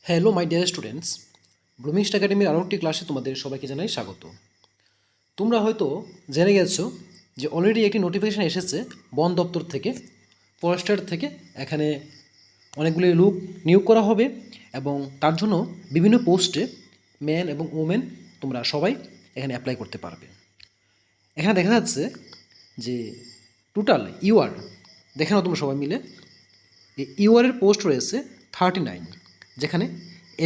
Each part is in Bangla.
হ্যালো মাই ডিয়ার স্টুডেন্টস, ব্লুমিংস একাডেমির আরও একটি ক্লাসে তোমাদের সবাইকে জানাই স্বাগত। তোমরা হয়তো জেনে গেছো যে অলরেডি একটি নোটিফিকেশান এসেছে বন দপ্তর থেকে, ফরেস্টার থেকে। এখানে অনেকগুলি লোক নিয়োগ করা হবে এবং তার জন্য বিভিন্ন পোস্টে ম্যান এবং ওমেন তোমরা সবাই এখানে অ্যাপ্লাই করতে পারবে। এখানে দেখা যাচ্ছে যে টোটাল ইউআর দেখে নাও তোমরা সবাই মিলে। এই ইউআরের পোস্ট রয়েছে 39, যেখানে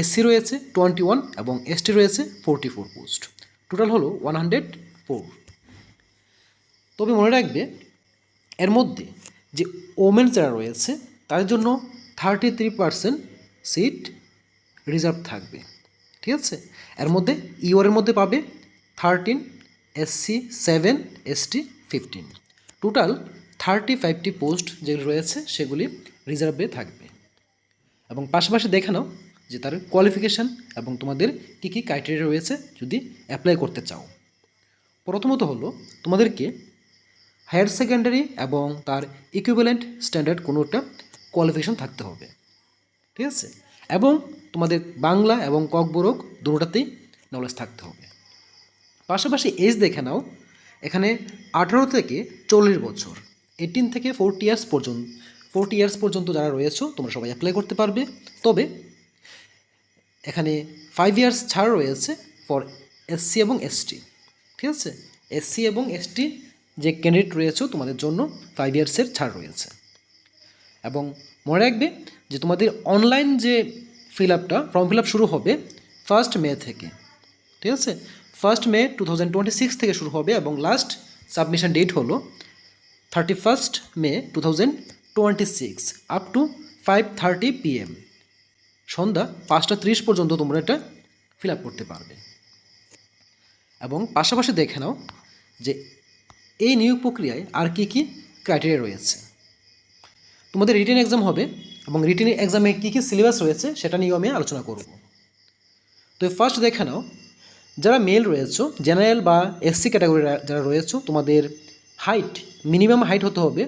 এসসি রয়েছে 21 এবং এসটি রয়েছে 44 পোস্ট। টোটাল হলো 104। তবে মনে রাখবে এর মধ্যে যে ওমেন যারা রয়েছে তাদের জন্য 33% সিট রিজার্ভ থাকবে, ঠিক আছে। এর মধ্যে ইউআরের মধ্যে পাবে 13, এসসি 7, এসটি 15। টোটাল 35টি পোস্ট যেগুলি রয়েছে সেগুলি রিজার্ভে থাকবে। এবং পাশাপাশি দেখে নাও যে তার কোয়ালিফিকেশান এবং তোমাদের কী কী ক্রাইটেরিয়া রয়েছে যদি অ্যাপ্লাই করতে চাও। প্রথমত হলো তোমাদেরকে হায়ার সেকেন্ডারি এবং তার ইকুইভ্যালেন্ট স্ট্যান্ডার্ড কোনো একটা কোয়ালিফিকেশান থাকতে হবে, ঠিক আছে। এবং তোমাদের বাংলা এবং ককবরক দুটোটাতেই নলেজ থাকতে হবে। পাশাপাশি এজ দেখে নাও, এখানে 18 থেকে 40 বছর, 18 থেকে 40 ইয়ার্স পর্যন্ত যারা রয়েছে তোমরা সবাই অ্যাপ্লাই করতে পারবে। তবে এখানে 5 ইয়ার্স ছাড় রয়েছে ফর এসসি এবং এসটি, ঠিক আছে। এসসি এবং এসটি যে ক্যান্ডিডেট রয়েছে তোমাদের জন্য 5 ইয়ার্সের ছাড় রয়েছে। এবং মনে রাখবে যে তোমাদের অনলাইন যে ফর্ম ফিল আপ শুরু হবে 1 মে থেকে, ঠিক আছে। 1 মে 2026 থেকে শুরু হবে এবং লাস্ট সাবমিশন ডেট হলো 31 মে 2026 আপ টু 5:30 PM, সন্ধ্যা 5:30 পর্যন্ত তোমরা এটা ফিল আপ করতে পারবে। এবং পাশাপাশি দেখে নাও যে এই নিয়োগ প্রক্রিয়ায় আর কি কি ক্রাইটেরিয়া রয়েছে। তোমাদের রিটেন এক্সাম হবে এবং রিটেন এক্সামে কী কী সিলেবাস রয়েছে সেটা নিয়েও আমি আলোচনা করব। তো ফার্স্ট দেখে নাও, যারা মেল রয়েছে, জেনারেল বা এসসি ক্যাটাগরি যারা রয়েছে, তোমাদের হাইট মিনিমাম হাইট হতে হবে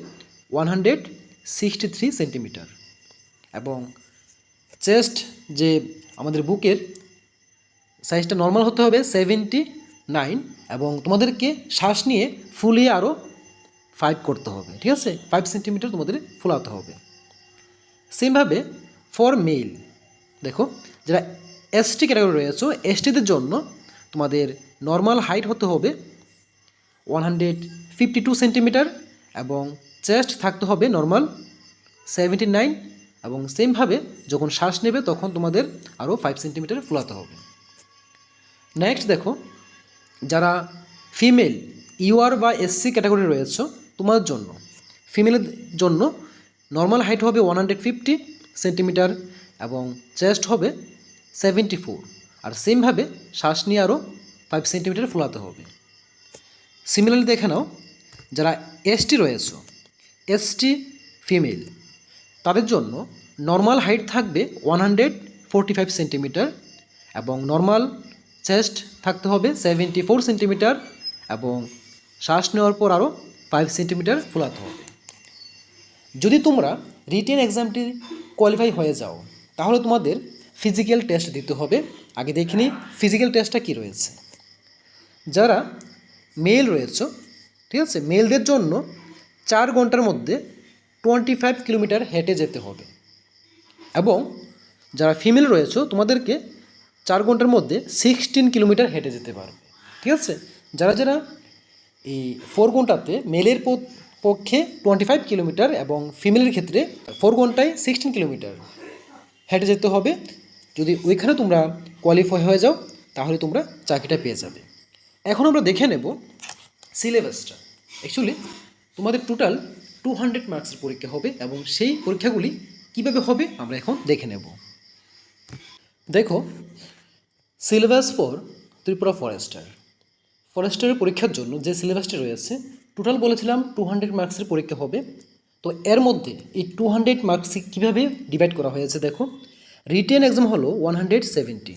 163 সেন্টিমিটার এবং চেস্ট যে আমাদের বুকের সাইজটা নর্মাল হতে হবে 79 এবং তোমাদেরকে শ্বাস নিয়ে ফুলিয়ে আরও 5 করতে হবে, ঠিক আছে। 5 সেন্টিমিটার তোমাদের ফুলাতে হবে। সেমভাবে ফর মেল দেখো, যারা এসটি ক্যাটাগরি রয়েছে, এসটিদের জন্য তোমাদের নর্মাল হাইট হতে হবে 152 সেন্টিমিটার এবং চেস্ট থাকতে হবে নর্মাল 79 এবং সেমভাবে যখন শ্বাস নেবে তখন তোমাদের আরও 5 সেন্টিমিটার ফুলাতে হবে। নেক্সট দেখো, যারা ফিমেল ইউআর বা এসসি ক্যাটাগরি রয়েছে তোমাদের জন্য, ফিমেলের জন্য নর্মাল হাইট হবে 150 সেন্টিমিটার এবং চেস্ট হবে 74 আর সেমভাবে শ্বাস নিয়ে আরও 5 সেন্টিমিটার ফুলাতে হবে। সিমিলারলি দেখে নাও, যারা এসটি রয়েছে, এসটি ফিমেল, তাদের জন্য নর্মাল হাইট থাকবে 145 সেন্টিমিটার এবং নর্মাল চেস্ট থাকতে হবে 74 সেন্টিমিটার এবং শ্বাস নেওয়ার পর আরও 5 সেন্টিমিটার ফুলাতে হবে। যদি তোমরা রিটেন এক্সামটি কোয়ালিফাই হয়ে যাও তাহলে তোমাদের ফিজিক্যাল টেস্ট দিতে হবে। আগে দেখে নিই ফিজিক্যাল টেস্টটা কী রয়েছে। যারা মেল রয়েছে, ঠিক আছে, মেলদের জন্য 4 ঘন্টার মধ্যে 25 কিলোমিটার হেঁটে যেতে হবে এবং যারা ফিমেল রয়েছে তোমাদেরকে 4 ঘন্টার মধ্যে 16 কিলোমিটার হেঁটে যেতে পারবে, ঠিক আছে। যারা যারা এই 4 ঘন্টাতে মেলের পক্ষে 25 কিলোমিটার এবং ফিমেলের ক্ষেত্রে 4 ঘন্টায় 16 কিলোমিটার হেঁটে যেতে হবে, যদি ওইখানে তোমরা কোয়ালিফাই হয়ে যাও তাহলে তোমরা চাকরিটা পেয়ে যাবে। এখন আমরা দেখে নেব সিলেবাসটা। অ্যাকচুয়ালি তোমাদের টোটাল 200 মার্কসের পরীক্ষা হবে এবং সেই পরীক্ষাগুলি কীভাবে হবে আমরা এখন দেখে নেব। দেখো, সিলেবাস ফর ত্রিপুরা ফরেস্টারের পরীক্ষার জন্য যে সিলেবাসটি রয়েছে টোটাল বলেছিলাম 200 মার্কসের পরীক্ষা হবে। তো এর মধ্যে এই 200 মার্কস কীভাবে ডিভাইড করা হয়েছে দেখো। রিটেন এক্সাম হলো 170,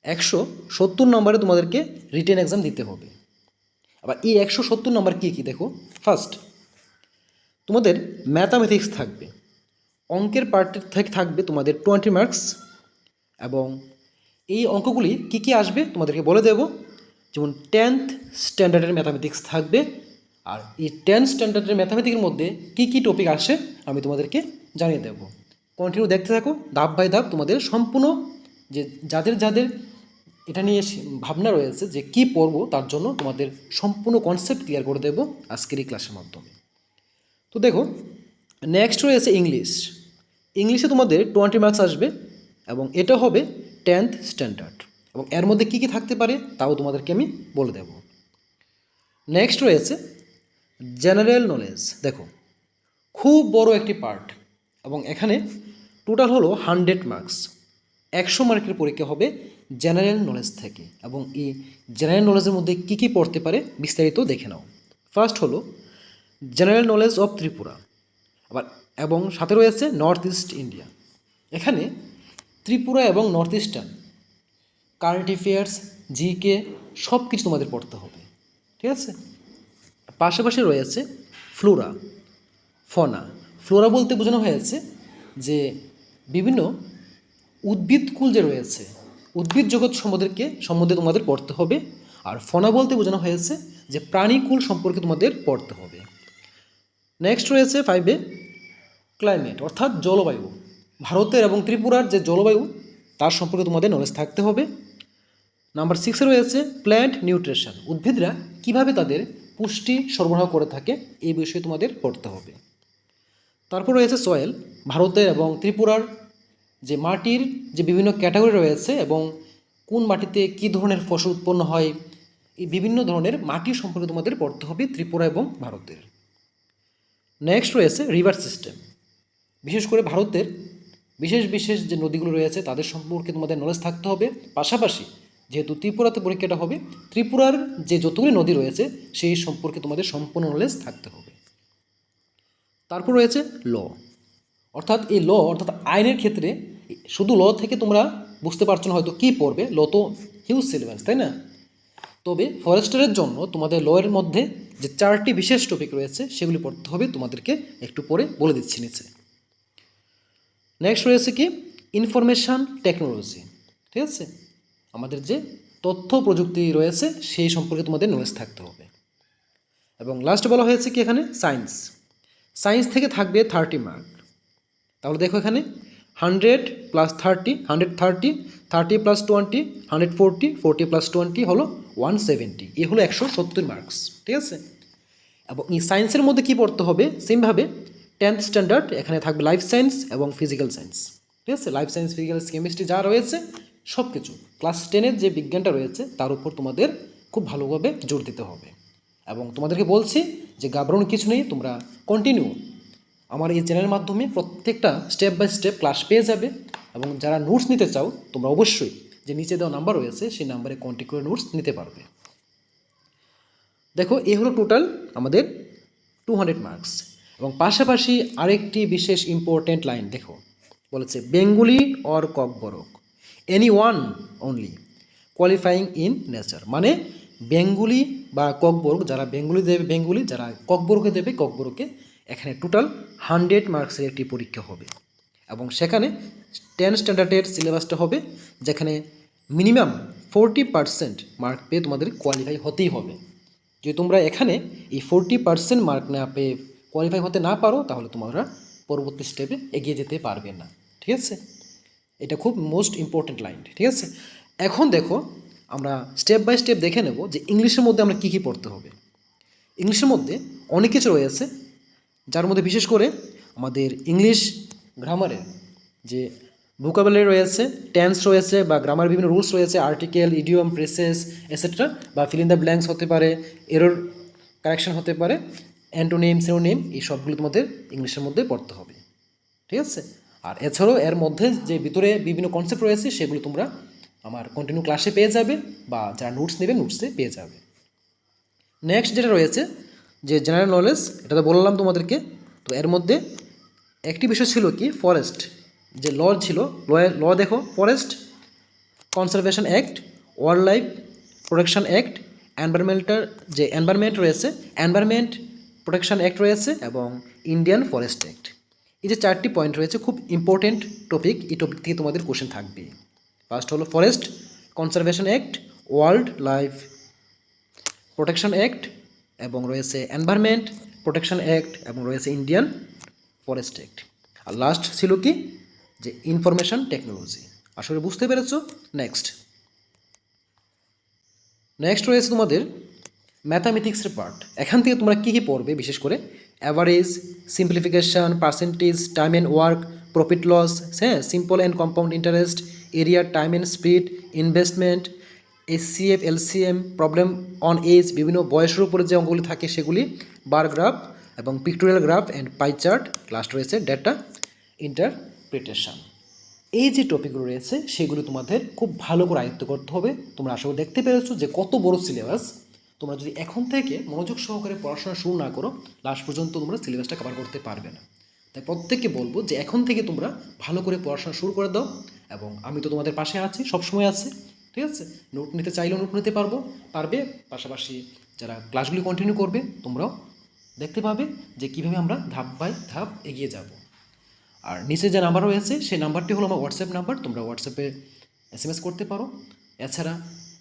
170 নম্বরে তোমাদেরকে রিটেন এক্সাম দিতে হবে। আবার এই 170 নম্বর কী কী দেখো। ফার্স্ট তোমাদের ম্যাথামেটিক্স থাকবে, অঙ্কের পার্ট থেকে থাকবে তোমাদের 20 মার্কস, এবং এই অঙ্কগুলি কি কি আসবে তোমাদেরকে বলে দেব। যেমন 10th স্ট্যান্ডার্ডের ম্যাথামেটিক্স থাকবে, আর এই 10th স্ট্যান্ডার্ডের ম্যাথামেটিক্সের মধ্যে কি কি টপিক আসে আমি তোমাদেরকে জানিয়ে দেব। কন্টিনিউ দেখতে থাকো, ধাপ বাই ধাপ তোমাদের সম্পূর্ণ যে যাদের যাদের এটা নিয়ে ভাবনা রয়েছে যে কি পড়বো, তার জন্য তোমাদের সম্পূর্ণ কনসেপ্ট ক্লিয়ার করে দেব আজকের এই ক্লাসের মাধ্যমে। তো দেখো, নেক্সট রয়েছে ইংলিশ। ইংলিশে তোমাদের 20 মার্কস আসবে, এবং এটা হবে 10th স্ট্যান্ডার্ড, এবং এর মধ্যে কী কী থাকতে পারে তাও তোমাদেরকে আমি বলে দেব। নেক্সট রয়েছে জেনারেল নলেজ। দেখো, খুব বড় একটি পার্ট, এবং এখানে টোটাল হলো 100 মার্কস। 100 মার্কের পরীক্ষা হবে জেনারেল নলেজ থেকে, এবং এই জেনারেল নলেজের মধ্যে কী কী পড়তে পারে বিস্তারিত দেখে নাও। ফার্স্ট হলো জেনারেল নলেজ অফ ত্রিপুরা, আবার এবং সাথে রয়েছে নর্থ ইস্ট ইন্ডিয়া। এখানে ত্রিপুরা এবং north eastern current affairs, GK সব কিছু তোমাদের পড়তে হবে, ঠিক আছে। পাশাপাশি রয়েছে ফ্লোরা, ফনা। ফ্লোরা বলতে বোঝানো হয়েছে যে বিভিন্ন উদ্ভিদকুল যে রয়েছে, উদ্ভিদ জগৎ সম্বন্ধে তোমাদের পড়তে হবে। আর ফনা বলতে বোঝানো হয়েছে যে প্রাণীকুল সম্পর্কে তোমাদের পড়তে হবে। নেক্সট রয়েছে 5-এ ক্লাইমেট, অর্থাৎ জলবায়ু। ভারতের এবং ত্রিপুরার যে জলবায়ু তার সম্পর্কে তোমাদের নলেজ থাকতে হবে। নাম্বার 6-এ রয়েছে প্ল্যান্ট নিউট্রিশন, উদ্ভিদরা কিভাবে তাদের পুষ্টি সরবরাহ করে থাকে এই বিষয়ে তোমাদের পড়তে হবে। তারপর রয়েছে সয়েল, ভারতের এবং ত্রিপুরার যে মাটির যে বিভিন্ন ক্যাটাগরি রয়েছে, এবং কোন মাটিতে কী ধরনের ফসল উৎপন্ন হয়, এই বিভিন্ন ধরনের মাটি সম্পর্কে তোমাদের পড়তে হবে ত্রিপুরা এবং ভারতের। নেক্সট রয়েছে রিভার সিস্টেম, বিশেষ করে ভারতের বিশেষ বিশেষ যে নদীগুলো রয়েছে তাদের সম্পর্কে তোমাদের নলেজ থাকতে হবে। পাশাপাশি যেহেতু ত্রিপুরাতে পরীক্ষাটা হবে, ত্রিপুরার যে যতগুলি নদী রয়েছে সেই সম্পর্কে তোমাদের সম্পূর্ণ নলেজ থাকতে হবে। তারপর রয়েছে ল, অর্থাৎ এই ল অর্থাৎ আইনের ক্ষেত্রে শুধু ল থেকে তোমরা বুঝতে পারছো না হয়তো কী পড়বে, ল তো হিউজ সিলেবাস, তাই না। তবে ফরেস্টারের জন্য তোমাদের লয়ের মধ্যে যে 4টি বিশেষ টপিক রয়েছে সেগুলি পড়তে হবে, তোমাদেরকে একটু পরে বলে দিচ্ছি নিচে। নেক্সট রয়েছে কি ইনফরমেশান টেকনোলজি, ঠিক আছে। আমাদের যে তথ্য প্রযুক্তি রয়েছে সেই সম্পর্কে তোমাদের নলেজ থাকতে হবে। এবং লাস্ট বলা হয়েছে কি এখানে সায়েন্স। সায়েন্স থেকে থাকবে 30 মার্ক। তাহলে দেখো এখানে 100 + 30, 130, 30 + 20, 140, 40 + 20 হলো 170, এ হলো 170 মার্কস, ঠিক আছে। এবং এই সায়েন্সের মধ্যে কি পড়তে হবে সেমভাবে 10th স্ট্যান্ডার্ড, এখানে থাকবে লাইফ সায়েন্স এবং ফিজিক্যাল সায়েন্স, ঠিক আছে। লাইফ সায়েন্স, ফিজিক্যাল, কেমিস্ট্রি যা রয়েছে সব কিছু ক্লাস 10-এর যে বিজ্ঞানটা রয়েছে তার উপর তোমাদের খুব ভালোভাবে জোর দিতে হবে। এবং তোমাদেরকে বলছি যে ঘাবড়ানোর কিছু নেই, তোমরা কন্টিনিউ আমার এই চ্যানেলের মাধ্যমে প্রত্যেকটা স্টেপ বাই স্টেপ ক্লাস পেয়ে যাবে। এবং যারা নোটস নিতে চাও তোমরা অবশ্যই যে নিচে দেওয়া নাম্বার রয়েছে সেই নাম্বারে কন্ট্যাক্ট করে নোটস নিতে পারবে। দেখো, এই হলো টোটাল আমাদের 200 মার্কস। এবং পাশাপাশি আরেকটি বিশেষ ইম্পর্ট্যান্ট লাইন দেখো, বলেছে Bengali or Kokborok, any one only qualifying in nature, মানে বেঙ্গলি বা ককবরক, যারা বেঙ্গলি দেবে বেঙ্গলি, যারা ককবরকে দেবে ককবরকে। এখানে টোটাল 100 মার্কসের একটি পরীক্ষা হবে, এবং সেখানে 10 স্ট্যান্ডার্ডের সিলেবাসটা হবে, যেখানে মিনিমাম 40% মার্ক পেয়ে তোমাদের কোয়ালিফাই হতেই হবে। যদি তোমরা এখানে এই 40% মার্ক না পেয়ে কোয়ালিফাই হতে না পারো তাহলে তোমরা পরবর্তী স্টেপে এগিয়ে যেতে পারবে না, ঠিক আছে। এটা খুব মোস্ট ইম্পর্ট্যান্ট লাইন, ঠিক আছে। এখন দেখো, আমরা স্টেপ বাই স্টেপ দেখে নেব যে ইংলিশের মধ্যে আমরা কী কী পড়তে হবে। ইংলিশের মধ্যে অনেক কিছু রয়েছে, যার মধ্যে বিশেষ করে আমাদের ইংলিশ গ্রামারের যে ভোকাবুলারি রয়েছে, টেন্স রয়েছে, বা গ্রামার বিভিন্ন রুলস রয়েছে, আর্টিকেল, ইডিয়ম, প্রেসেস এটসেট্রা, বা ফিল ইন দ্য ব্ল্যাঙ্কস হতে পারে, এরর কারেকশন হতে পারে, অ্যান্টোনিম, সিনোনিম, এই সবগুলো তোমাদের ইংলিশের মধ্যে পড়তে হবে, ঠিক আছে। আর এছাড়াও এর মধ্যে যে ভিতরে বিভিন্ন কনসেপ্ট রয়েছে সেগুলো তোমরা আমার কন্টিনিউ ক্লাসে পেয়ে যাবে, বা যারা নোটস নেবে নোটসে পেয়ে যাবে। নেক্সট যেটা রয়েছে যে জেনারেল নলেজ, এটা তো বললাম তোমাদেরকে। তো এর মধ্যে একটি বিষয় ছিল কি ফরেস্ট যে ল ছিল, ল দেখো, forest conservation act, wild life protection act, যে এনভায়রনমেন্ট রয়েছে, এনভায়রনমেন্ট প্রোটেকশন অ্যাক্ট রয়েছে, এবং ইন্ডিয়ান ফরেস্ট অ্যাক্ট। এই যে 4টি পয়েন্ট রয়েছে খুব ইম্পর্টেন্ট টপিক, এই টপিক থেকে তোমাদের কোশ্চেন থাকবে। ফার্স্ট হলো forest conservation act, wild life protection act, এবং রয়েছে এনভায়রনমেন্ট প্রোটেকশন অ্যাক্ট, এবং রয়েছে ইন্ডিয়ান ফরেস্ট অ্যাক্ট। আর লাস্ট ছিল কি যে ইনফরমেশন টেকনোলজি। আসলে বুঝতে পেরেছো? নেক্সট রয়েছে তোমাদের ম্যাথামেটিক্সের পার্ট। এখান থেকে তোমরা কী কী পড়বে, বিশেষ করে average, simplification, percentage, time and work, profit loss, হ্যাঁ, simple and compound interest, area, time and speed, investment, SCF, LCM, problem on age, বিভিন্ন বয়সের উপরে যে অঙ্কগুলি থাকে সেগুলি, বার গ্রাফ এবং pictorial graph and pie chart, last রয়েছে ডেটা ইন্টারপ্রিটেশন। এই যে টপিকগুলো রয়েছে সেগুলো তোমাদের খুব ভালো করে আয়ত্ত করতে হবে। তোমরা আসলে দেখতে পেরেছো যে কত বড় সিলেবাস। তোমরা যদি এখন থেকে মনোযোগ সহকারে পড়াশোনা শুরু না করো, লাস্ট পর্যন্ত তোমরা সিলেবাসটা কভার করতে পারবে না। তাই প্রত্যেককে বলবো যে এখন থেকে তোমরা ভালো করে পড়াশোনা শুরু করে দাও, এবং আমি তো তোমাদের পাশে আছি, সবসময় আছি, ঠিক আছে? নোট নিতে চাইলেও নোট নিতে পারবে। পাশাপাশি যারা ক্লাসগুলি কন্টিনিউ করবে তোমরাও দেখতে পাবে যে কীভাবে আমরা ধাপ বাই ধাপ এগিয়ে যাব। আর নিচে যে নাম্বার রয়েছে সেই নাম্বারটি হলো আমার হোয়াটসঅ্যাপ নাম্বার, তোমরা হোয়াটসঅ্যাপে SMS করতে পারো। এছাড়া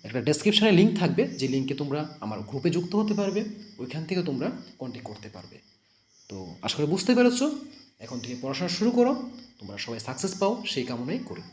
একটা ডেসক্রিপশানে লিঙ্ক থাকবে, যে লিঙ্কে তোমরা আমার গ্রুপে যুক্ত হতে পারবে, ওইখান থেকে তোমরা কন্ট্যাক্ট করতে পারবে। তো আশা করি বুঝতে পেরেছো। এখন থেকে পড়াশোনা শুরু করো, তোমরা সবাই সাকসেস পাও সেই কামনাই করি।